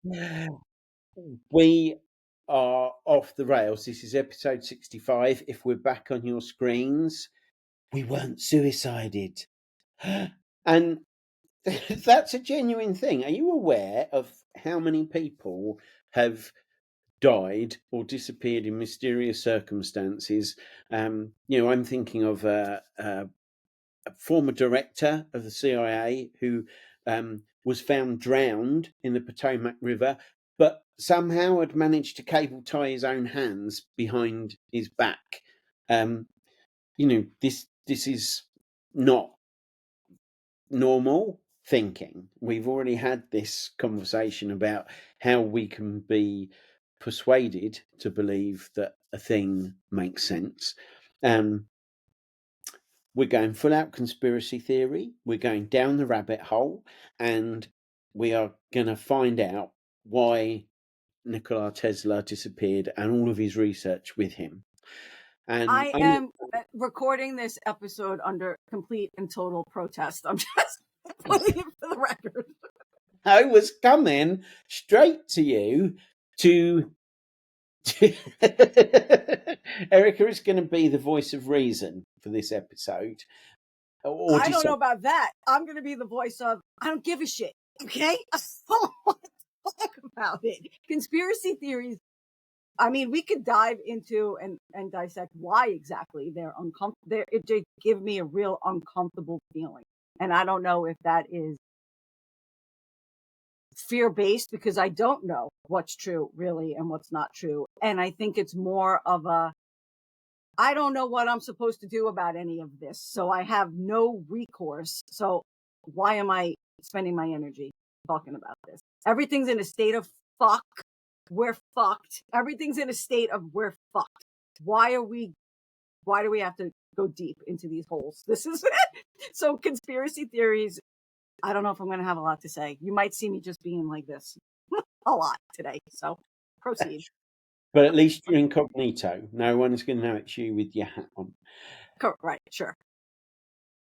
We are off the rails. This is episode 65. If we're back on your screens, we weren't suicided. And that's a genuine thing. Are you aware of how many people have died or disappeared in mysterious circumstances? I'm thinking of a former director of the CIA who was found drowned in the Potomac River, but somehow had managed to cable tie his own hands behind his back. This is not normal thinking. We've already had this conversation about how we can be persuaded to believe that a thing makes sense. We're going full out conspiracy theory. We're going down the rabbit hole, and we are going to find out why Nikola Tesla disappeared and all of his research with him. And I am recording this episode under complete and total protest. I'm just putting it for the record. I was coming straight to you to Erika is going to be the voice of reason for this episode. I don't know about that. I'm going to be the voice of, I don't give a shit. Okay? I don't want to talk about it. Conspiracy theories. I mean, we could dive into and dissect why exactly they're uncomfortable. It give me a real uncomfortable feeling. And I don't know if that is fear-based, because I don't know what's true really and what's not true. And I think it's more of I don't know what I'm supposed to do about any of this. So I have no recourse. So why am I spending my energy talking about this? Everything's in a state of fuck. We're fucked. Everything's in a state of we're fucked. Why do we have to go deep into these holes? This is it. So conspiracy theories, I don't know if I'm going to have a lot to say. You might see me just being like this a lot today. So proceed. But at least you're incognito. No one's going to know it's you with your hat on. Right, sure.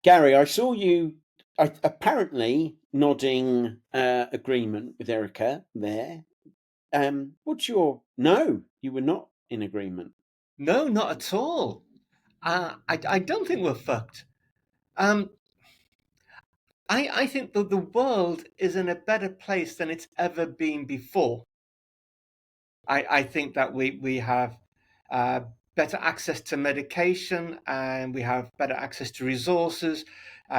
Gary, I saw you apparently nodding agreement with Erika there. What's your... No, you were not in agreement. No, not at all. I don't think we're fucked. I think that the world is in a better place than it's ever been before. I think that we have better access to medication, and we have better access to resources.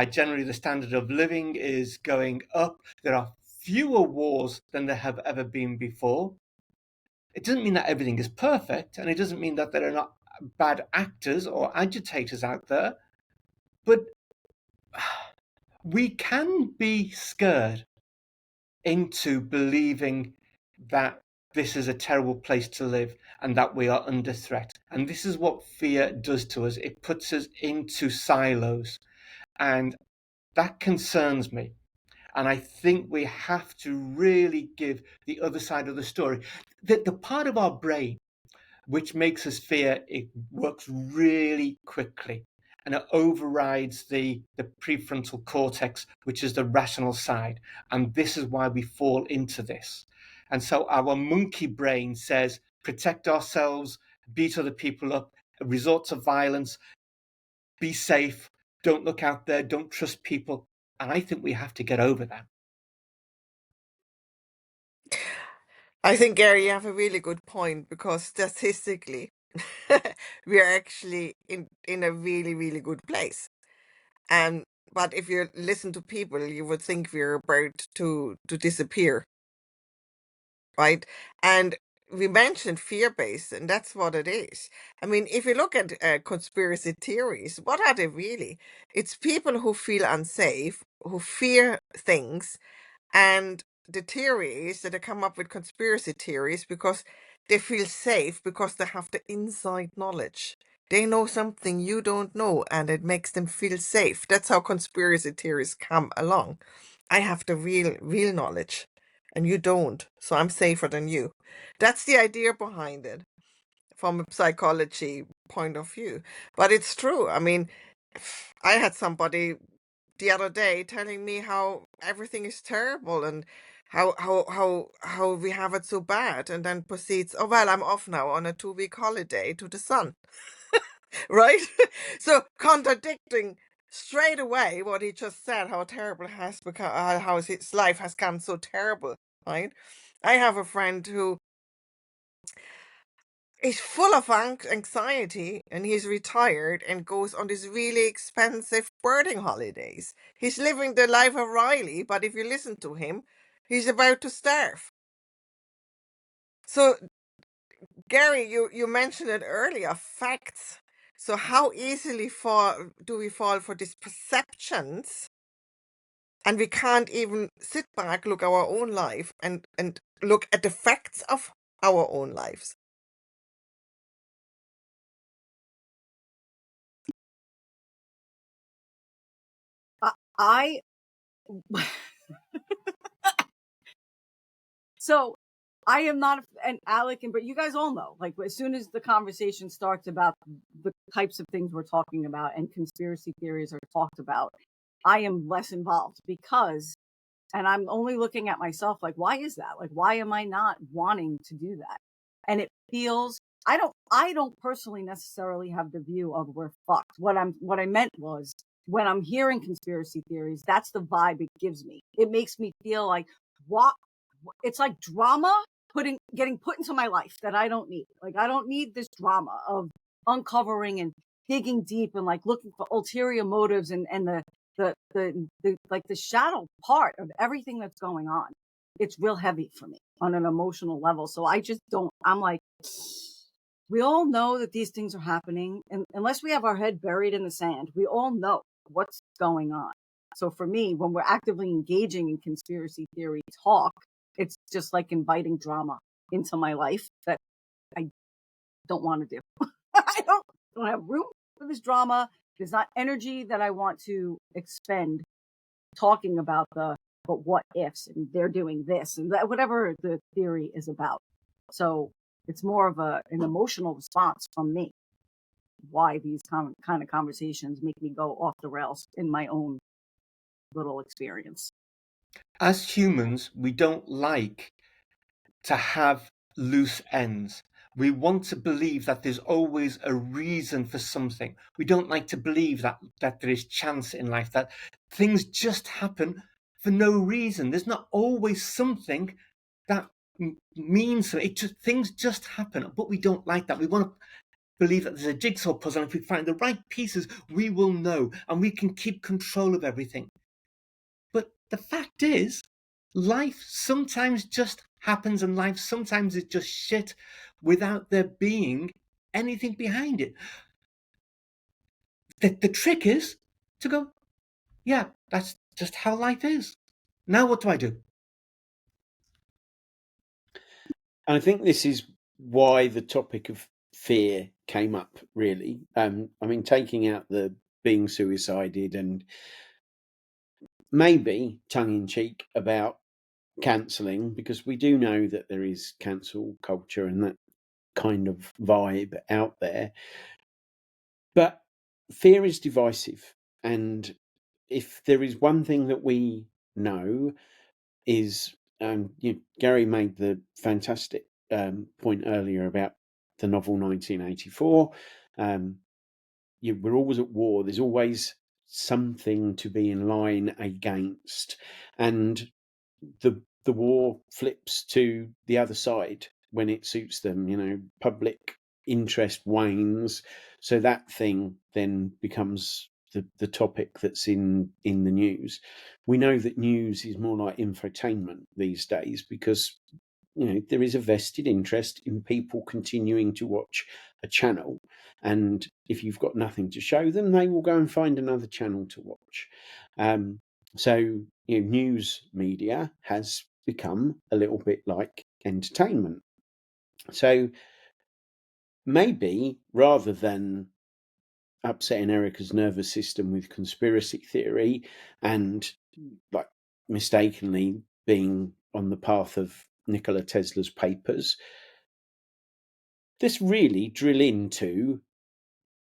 Generally, the standard of living is going up. There are fewer wars than there have ever been before. It doesn't mean that everything is perfect, and it doesn't mean that there are not bad actors or agitators out there, but we can be scared into believing that this is a terrible place to live and that we are under threat. And this is what fear does to us. It puts us into silos, and that concerns me. And I think we have to really give the other side of the story. The part of our brain which makes us fear, it works really quickly, and it overrides the prefrontal cortex, which is the rational side. And this is why we fall into this. And so our monkey brain says, protect ourselves, beat other people up, resort to violence, be safe, don't look out there, don't trust people. And I think we have to get over that. I think, Gary, you have a really good point, because statistically, we are actually in a really, really good place. But if you listen to people, you would think we're about to disappear, right? And we mentioned fear-based, and that's what it is. I mean, if you look at conspiracy theories, what are they really? It's people who feel unsafe, who fear things, and the theories that they come up with conspiracy theories because they feel safe, because they have the inside knowledge. They know something you don't know, and it makes them feel safe. That's how conspiracy theories come along. I have the real knowledge, and you don't, so I'm safer than you. That's the idea behind it from a psychology point of view. But it's true. I mean, I had somebody the other day telling me how everything is terrible, and how we have it so bad, and then proceeds, oh well, I'm off now on a 2-week holiday to the sun. Right? So contradicting straight away what he just said, how terrible it has become, how his life has gone so terrible, right? I have a friend who is full of anxiety, and he's retired and goes on these really expensive birding holidays. He's living the life of Riley, but if you listen to him, he's about to starve. So, Gary, you mentioned it earlier, facts. So how easily do we fall for these perceptions, and we can't even sit back, look our own life, and look at the facts of our own lives? I so I am not, and Alec, but you guys all know, like, as soon as the conversation starts about the types of things we're talking about and conspiracy theories are talked about, I am less involved because, and I'm only looking at myself like, why is that? Like, why am I not wanting to do that? And it feels, I don't personally necessarily have the view of we're fucked. What I meant was, when I'm hearing conspiracy theories, that's the vibe it gives me. It makes me feel like, what, it's like drama getting put into my life that I don't need. Like, I don't need this drama of uncovering and digging deep and like looking for ulterior motives and the like the shadow part of everything that's going on. It's real heavy for me on an emotional level. So I just don't, I'm like, we all know that these things are happening, and unless we have our head buried in the sand, we all know what's going on. So for me, when we're actively engaging in conspiracy theory talk, it's just like inviting drama into my life that I don't want to do. I don't have room for this drama. There's not energy that I want to expend talking about but what ifs, and they're doing this and that, whatever the theory is about. So it's more of an emotional response from me, why these kind of conversations make me go off the rails in my own little experience. As humans, we don't like to have loose ends. We want to believe that there's always a reason for something. We don't like to believe that there is chance in life, that things just happen for no reason. There's not always something that means something. Things just happen, but we don't like that. We want to believe that there's a jigsaw puzzle, and if we find the right pieces, we will know, and we can keep control of everything. But the fact is, life sometimes just happens, and life sometimes is just shit without there being anything behind it. The trick is to go, yeah, that's just how life is. Now what do I do? And I think this is why the topic of fear came up, really. I mean, taking out the being suicided and maybe tongue-in-cheek about cancelling, because we do know that there is cancel culture and that kind of vibe out there. But fear is divisive. And if there is one thing that we know is, Gary made the fantastic point earlier about the novel 1984. We're always at war. There's always something to be in line against, and the war flips to the other side when it suits them. Public interest wanes, so that thing then becomes the topic that's in the news. We know that news is more like infotainment these days, because there is a vested interest in people continuing to watch a channel, and if you've got nothing to show them, they will go and find another channel to watch. So news media has become a little bit like entertainment. So maybe rather than upsetting Erika's nervous system with conspiracy theory and like mistakenly being on the path of Nikola Tesla's papers, let's really drill into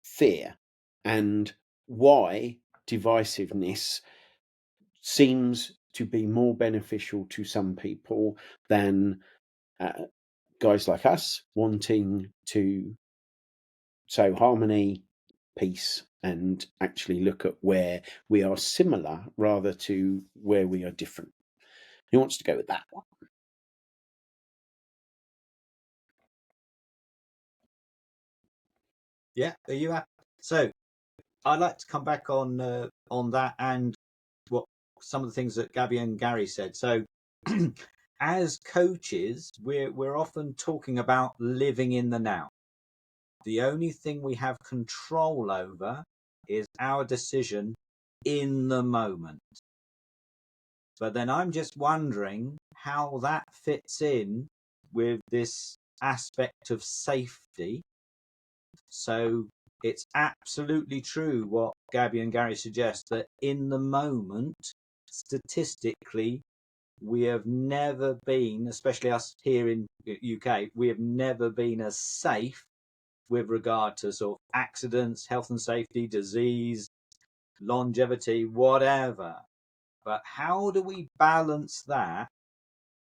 fear and why divisiveness seems to be more beneficial to some people than guys like us wanting to sow harmony, peace, and actually look at where we are similar rather to where we are different. Who wants to go with that? Yeah, are you happy? So I'd like to come back on that and what some of the things that Gaby and Gary said. So as coaches, we're often talking about living in the now. The only thing we have control over is our decision in the moment. But then I'm just wondering how that fits in with this aspect of safety. So it's absolutely true what Gaby and Gary suggest, that in the moment, statistically, we have never been, especially us here in UK, we have never been as safe with regard to sort of accidents, health and safety, disease, longevity, whatever. But how do we balance that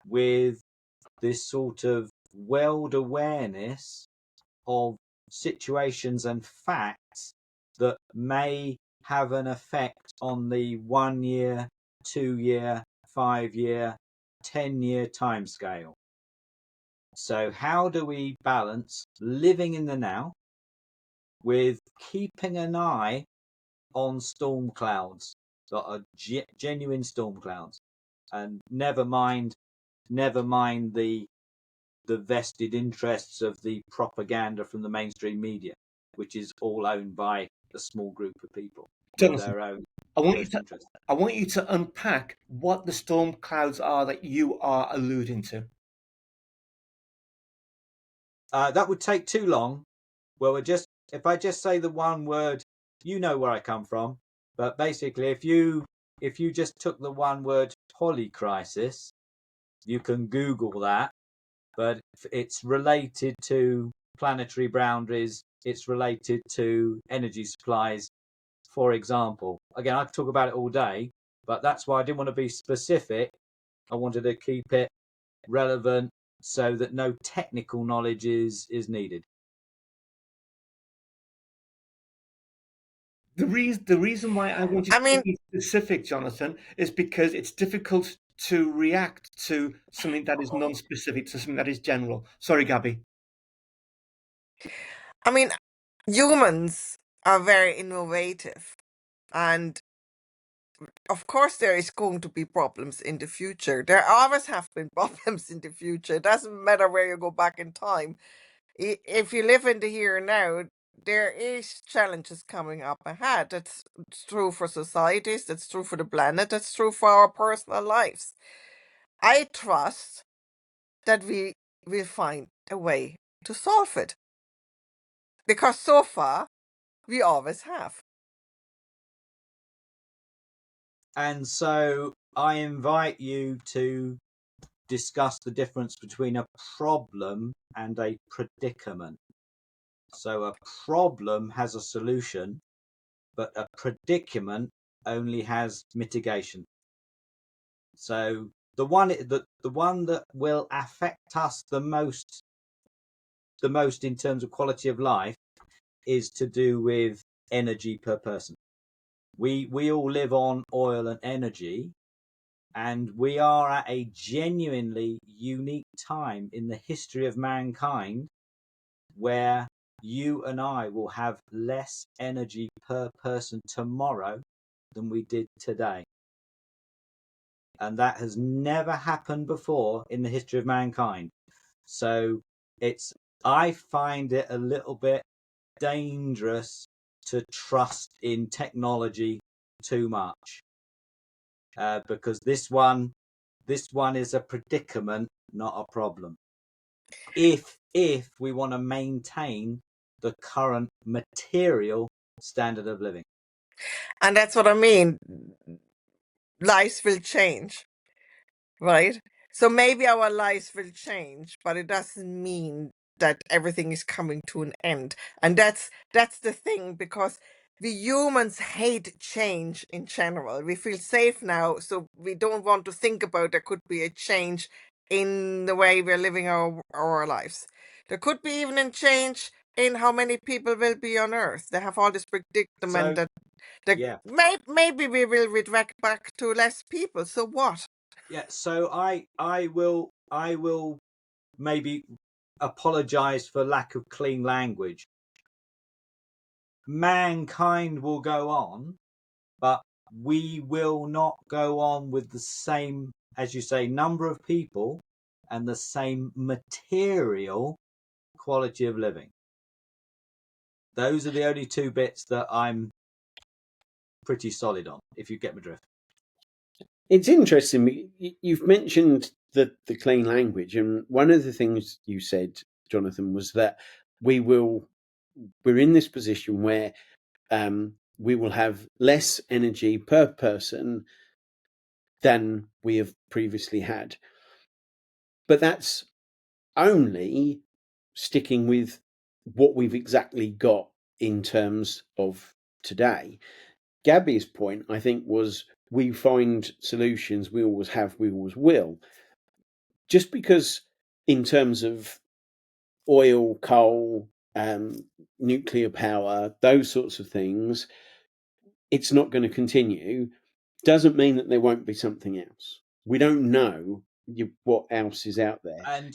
with this sort of world awareness of situations and facts that may have an effect on the 1 year, 2 year, 5 year, 10-year timescale? So how do we balance living in the now with keeping an eye on storm clouds that are genuine storm clouds, and never mind the vested interests of the propaganda from the mainstream media, which is all owned by a small group of people with their own interests. I want you to unpack what the storm clouds are that you are alluding to. That would take too long. Well, if I just say the one word, you know where I come from. But basically, if you just took the one word polycrisis, you can Google that. But it's related to planetary boundaries. It's related to energy supplies, for example. Again, I could talk about it all day, but that's why I didn't want to be specific. I wanted to keep it relevant so that no technical knowledge is needed. The reason why I want you to be specific, Jonathan, is because it's difficult to react to something that is non-specific, to something that is general. Sorry, Gaby. I mean, humans are very innovative, and of course there is going to be problems in the future. There always have been problems in the future. It doesn't matter where you go back in time. If you live in the here and now, there is challenges coming up ahead. That's true for societies, that's true for the planet, that's true for our personal lives. I trust that we will find a way to solve it, because so far we always have. And so I invite you to discuss the difference between a problem and a predicament. So a problem has a solution, but a predicament only has mitigation. So the one that will affect us the most in terms of quality of life is to do with energy per person. We all live on oil and energy, and we are at a genuinely unique time in the history of mankind where you and I will have less energy per person tomorrow than we did today. And that has never happened before in the history of mankind. So I find it a little bit dangerous to trust in technology too much, because this one is a predicament, not a problem. If we want to maintain the current material standard of living. And that's what I mean. Lives will change, right? So maybe our lives will change, but it doesn't mean that everything is coming to an end. And that's the thing, because we humans hate change in general. We feel safe now, so we don't want to think about there could be a change in the way we're living our lives. There could be even a change in how many people will be on Earth. They have all this predicament So that yeah, maybe we will retract back to less people. So what? yeah. So I will maybe apologize for lack of clean language. Mankind will go on, but we will not go on with the same, as you say, number of people and the same material quality of living. Those are the only two bits that I'm pretty solid on, if you get my drift. It's interesting. You've mentioned the clean language, and one of the things you said, Jonathan, was that we're in this position where we will have less energy per person than we have previously had. But that's only sticking with what we've exactly got in terms of today. Gaby's point, I think, was we find solutions, we always have, we always will. Just because in terms of oil, coal, nuclear power, those sorts of things, it's not going to continue, doesn't mean that there won't be something else. We don't know what else is out there. And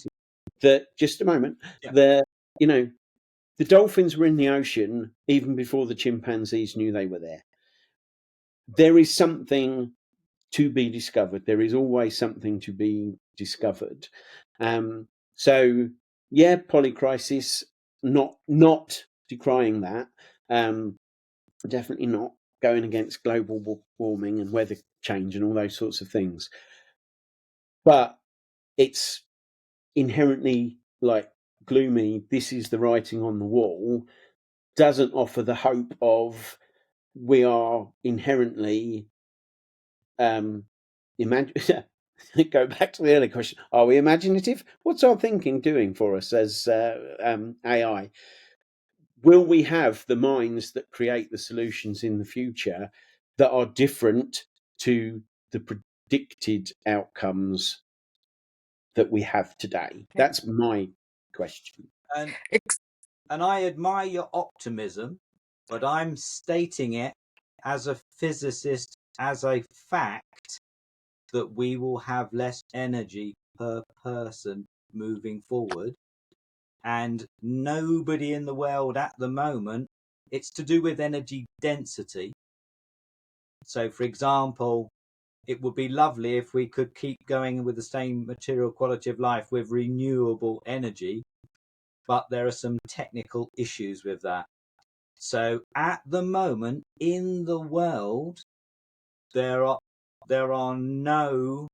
Just a moment. yeah. The dolphins were in the ocean even before the chimpanzees knew they were there. There is something to be discovered. There is always something to be discovered. So yeah, polycrisis, not decrying that. Definitely not going against global warming and weather change and all those sorts of things. But it's inherently like gloomy. This is the writing on the wall. Doesn't offer the hope of we are inherently go back to the earlier question. Are we imaginative? What's our thinking doing for us as AI? Will we have the minds that create the solutions in the future that are different to the predicted outcomes that we have today? That's my question. And I admire your optimism, but I'm stating it as a physicist, as a fact, that we will have less energy per person moving forward. And nobody in the world at the moment, it's to do with energy density. So, for example, it would be lovely if we could keep going with the same material quality of life with renewable energy, but there are some technical issues with that. So at the moment in the world, there are no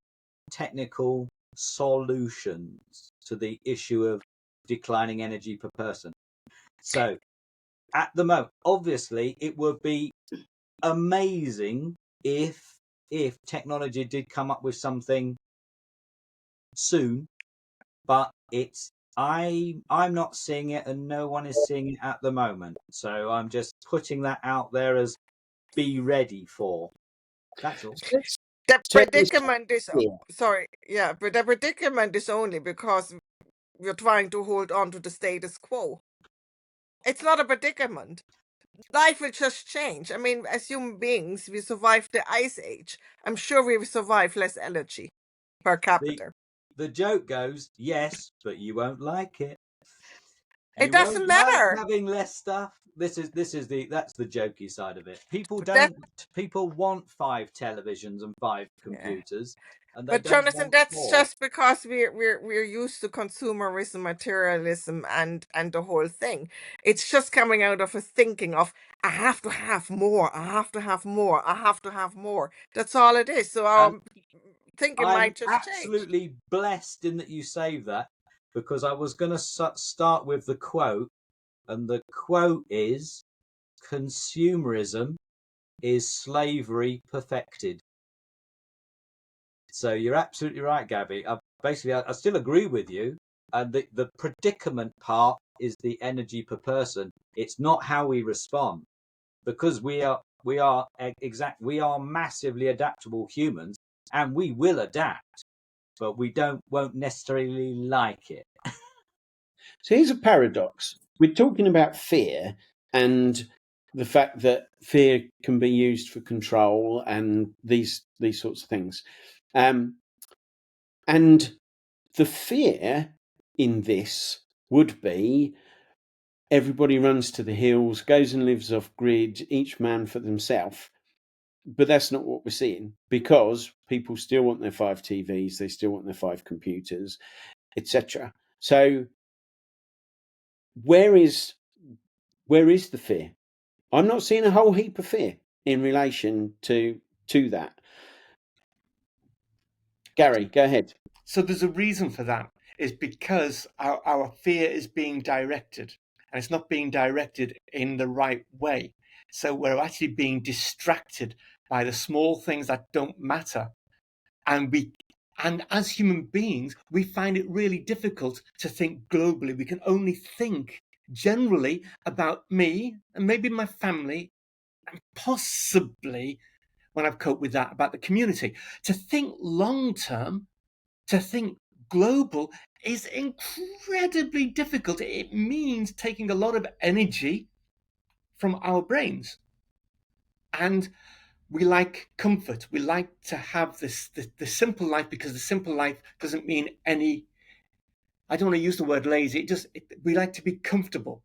technical solutions to the issue of declining energy per person. So at the moment, obviously, it would be amazing if technology did come up with something soon, but I'm not seeing it, and no one is seeing it at the moment. So I'm just putting that out there as be ready for. That's all. The So predicament is yeah. sorry, yeah, but the predicament is only because we're trying to hold on to the status quo. It's not a predicament. Life will just change. I mean, as human beings, we survived the ice age. I'm sure we will survive less energy per capita. The joke goes, yes, but you won't like it. It You doesn't won't like matter. having less stuff. That's the jokey side of it. People want 5 televisions and 5 computers, and they But don't Jonathan, want that's 4. just because we're used to consumerism, materialism, and the whole thing. It's just coming out of a thinking of I have to have more, I have to have more, I have to have more. That's all it is. So our thinking I'm might just change. absolutely blessed in that you saved that, because I was going to start with the quote, and the quote is, consumerism is slavery perfected. So you're absolutely right, Gaby. I still agree with you. And the predicament part is the energy per person. It's not how we respond. because we are massively adaptable humans, and we will adapt, but we won't necessarily like it. So here's a paradox. We're talking about fear and the fact that fear can be used for control and these sorts of things. And the fear in this would be everybody runs to the hills, goes and lives off grid, each man for themselves. But that's not what we're seeing, because people still want their 5 TVs, they still want their 5 computers, etc. So where is the fear? I'm not seeing a whole heap of fear in relation to that. Gary, go ahead. So there's a reason for that. Is because our fear is being directed, and it's not being directed in the right way. So we're actually being distracted by the small things that don't matter. And as human beings, we find it really difficult to think globally. We can only think generally about me and maybe my family, and possibly, when I've coped with that, about the community. To think long term, to think global, is incredibly difficult. It means taking a lot of energy from our brains. And we like comfort. We like to have the simple life, because the simple life doesn't mean any, I don't want to use the word lazy. We like to be comfortable.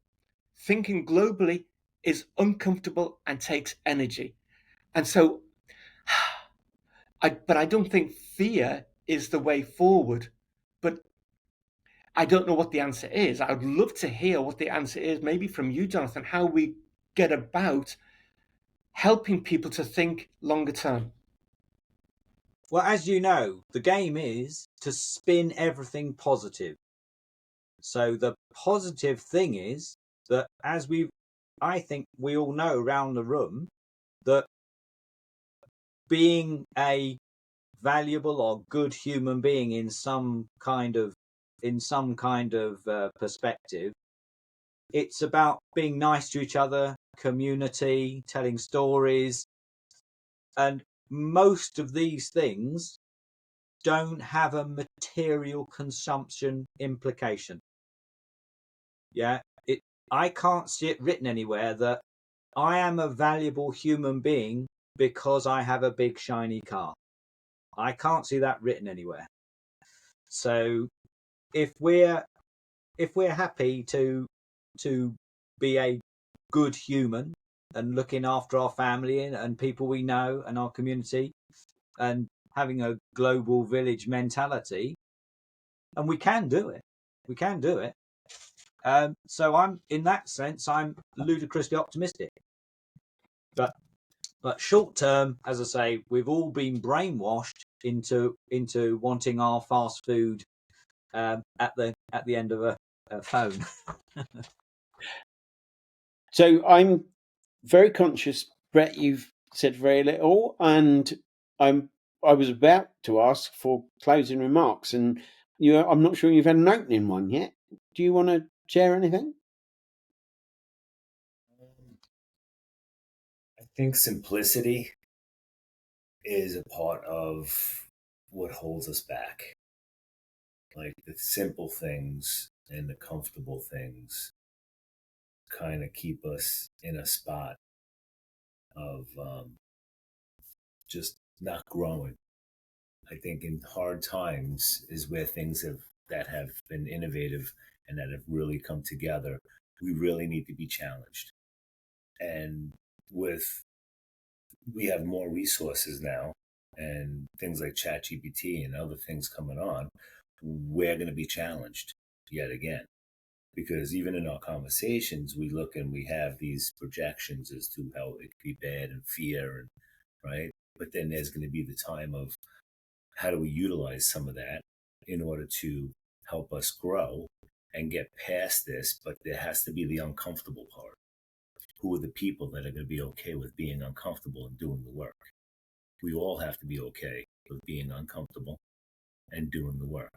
Thinking globally is uncomfortable and takes energy. And so, but I don't think fear is the way forward. But I don't know what the answer is. I would love to hear what the answer is, maybe from you, Jonathan, how we get about helping people to think longer term. Well, as you know, the game is to spin everything positive. So the positive thing is that, I think we all know around the room, that being a valuable or good human being in some kind of perspective, it's about being nice to each other, community, telling stories, and most of these things don't have a material consumption implication. Yeah, I can't see it written anywhere that I am a valuable human being because I have a big shiny car. I can't see that written anywhere. So if we're happy to be a good human and looking after our family and people we know and our community and having a global village mentality, and we can do it. So I'm, in that sense, I'm ludicrously optimistic. But short term, as I say, we've all been brainwashed into wanting our fast food at the end of a phone. So I'm very conscious, Brett, you've said very little, and I was about to ask for closing remarks, and I'm not sure you've had an opening one yet. Do you want to share anything? I think simplicity is a part of what holds us back. Like the simple things and the comfortable things kind of keep us in a spot of just not growing. I think in hard times is where things that have been innovative and that have really come together. We really need to be challenged. And we have more resources now and things like ChatGPT and other things coming on, we're going to be challenged yet again. Because even in our conversations, we look and we have these projections as to how it could be bad and fear, and right. But then there's going to be the time of how do we utilize some of that in order to help us grow and get past this. But there has to be the uncomfortable part. Who are the people that are going to be okay with being uncomfortable and doing the work? We all have to be okay with being uncomfortable and doing the work.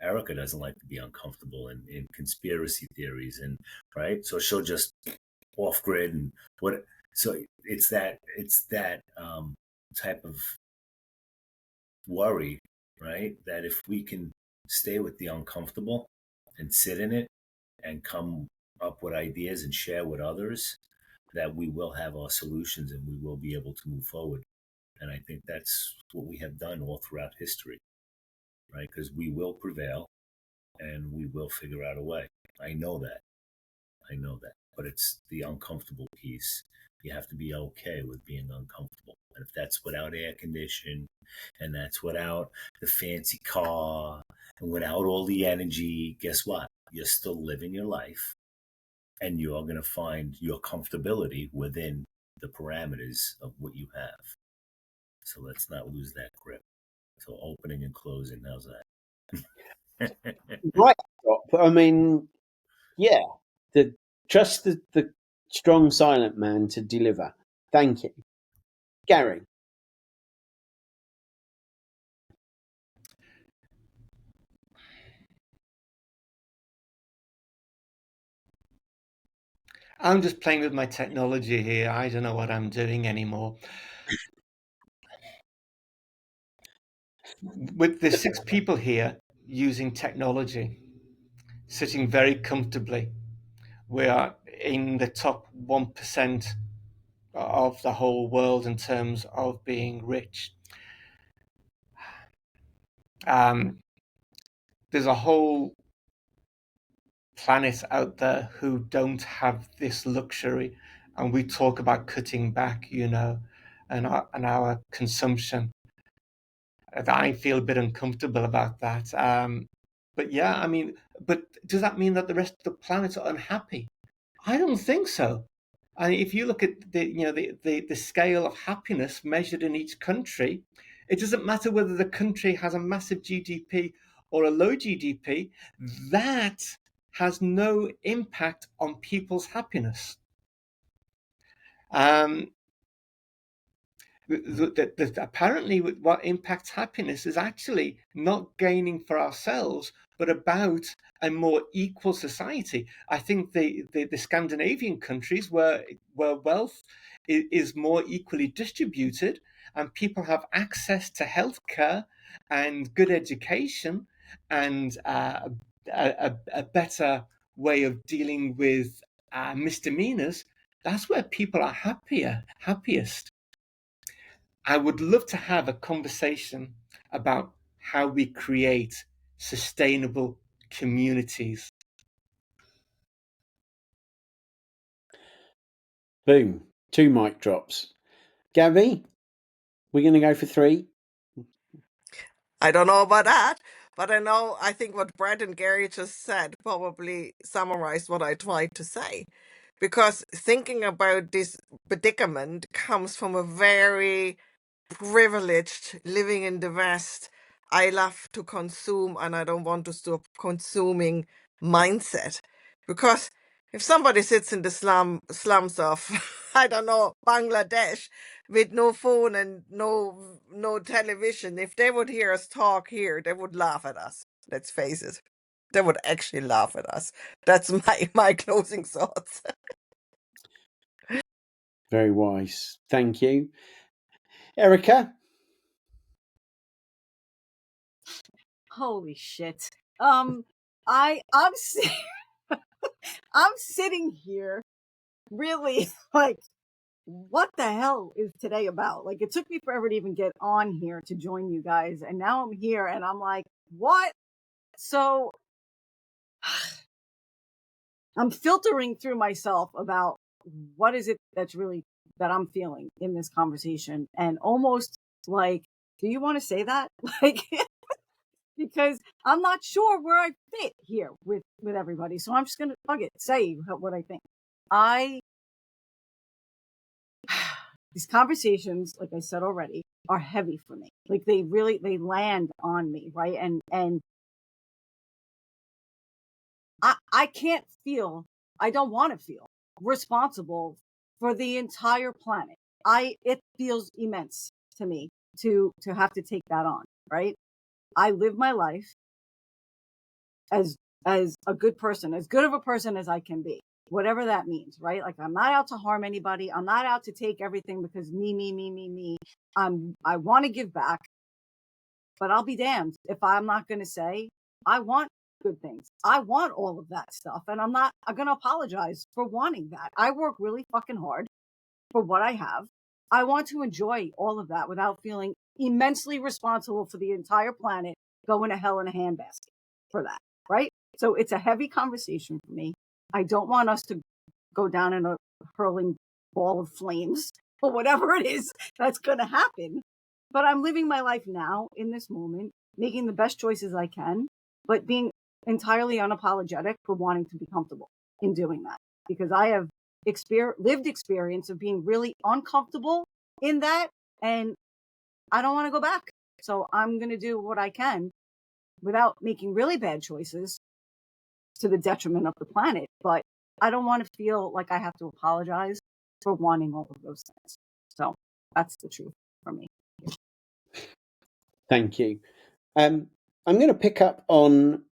Erika doesn't like to be uncomfortable in conspiracy theories, and right, so she'll just off grid and what. So it's that type of worry, right? That if we can stay with the uncomfortable and sit in it and come up with ideas and share with others, that we will have our solutions and we will be able to move forward. And I think that's what we have done all throughout history, right? Because we will prevail and we will figure out a way. I know that. But it's the uncomfortable piece. You have to be okay with being uncomfortable. And if that's without air conditioning, and that's without the fancy car, and without all the energy, guess what? You're still living your life, and you're going to find your comfortability within the parameters of what you have. So let's not lose that grip. So opening and closing, how's that? Right. I mean, yeah, trust the strong silent man to deliver. Thank you. Gary. I'm just playing with my technology here. I don't know what I'm doing anymore. There's 6 people here using technology, sitting very comfortably. We are in the top 1% of the whole world in terms of being rich. There's a whole planet out there who don't have this luxury, and we talk about cutting back, and our consumption. I feel a bit uncomfortable about that. But yeah, I mean, but does that mean that the rest of the planet are unhappy? I don't think so. And if you look at the scale of happiness measured in each country, it doesn't matter whether the country has a massive GDP or a low GDP. That has no impact on people's happiness. Apparently what impacts happiness is actually not gaining for ourselves, but about a more equal society. I think the Scandinavian countries where wealth is more equally distributed and people have access to healthcare and good education and a better way of dealing with misdemeanors, that's where people are happiest. I would love to have a conversation about how we create sustainable communities. Boom. 2 mic drops. Gaby, we're going to go for 3. I don't know about that, but I think what Brad and Gary just said probably summarized what I tried to say. Because thinking about this predicament comes from a very privileged living in the West. I love to consume and I don't want to stop consuming mindset. Because if somebody sits in the slums of, I don't know, Bangladesh with no phone and no television, if they would hear us talk here, they would laugh at us. Let's face it. They would actually laugh at us. That's my closing thoughts. Very wise. Thank you. Erika? Holy shit. I'm I'm sitting here really like, what the hell is today about? Like, it took me forever to even get on here to join you guys, and now I'm here and I'm like, what? So I'm filtering through myself about what is it that I'm feeling in this conversation, and almost like, do you want to say that? Like, because I'm not sure where I fit here with everybody. So I'm just gonna say what I think. These conversations, like I said already, are heavy for me. Like, they land on me, right? And I can't feel, I don't want to feel responsible for the entire planet. It feels immense to me to have to take that on, right? I live my life as a good person, as good of a person as I can be. whatever that means, right? Like, I'm not out to harm anybody. I'm not out to take everything because me. I want to give back, but I'll be damned if I'm not going to say, I want good things. I want all of that stuff. And I'm going to apologize for wanting that. I work really fucking hard for what I have. I want to enjoy all of that without feeling immensely responsible for the entire planet going to hell in a handbasket for that, right? So it's a heavy conversation for me. I don't want us to go down in a hurling ball of flames or whatever it is that's going to happen. But I'm living my life now in this moment, making the best choices I can, but being entirely unapologetic for wanting to be comfortable in doing that, because I have lived experience of being really uncomfortable in that, and I don't want to go back. So I'm going to do what I can without making really bad choices to the detriment of the planet. But I don't want to feel like I have to apologize for wanting all of those things. So that's the truth for me. Thank you. I'm going to pick up on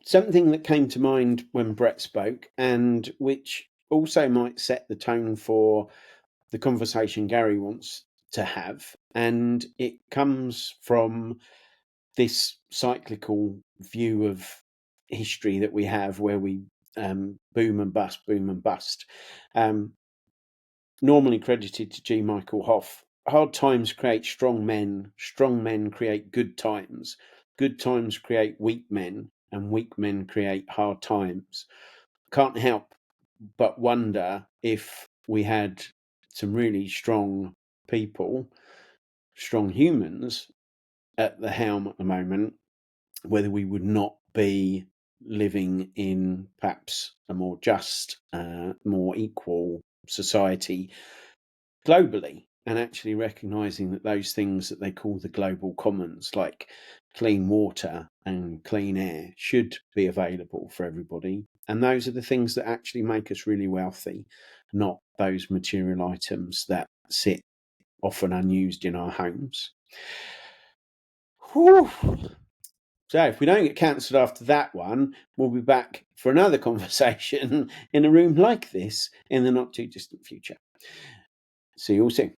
something that came to mind when Brett spoke, and which also might set the tone for the conversation Gary wants to have. And it comes from this cyclical view of history that we have, where we boom and bust. Normally credited to G. Michael Hoff. Hard times create strong men create good times create weak men, and weak men create hard times. Can't help but wonder if we had some really strong people, strong humans at the helm at the moment, whether we would not be living in perhaps a more just, more equal society globally, and actually recognizing that those things that they call the global commons, like clean water and clean air, should be available for everybody. And those are the things that actually make us really wealthy, not those material items that sit often unused in our homes. Whew. So if we don't get cancelled after that one, we'll be back for another conversation in a room like this in the not too distant future. See you all soon.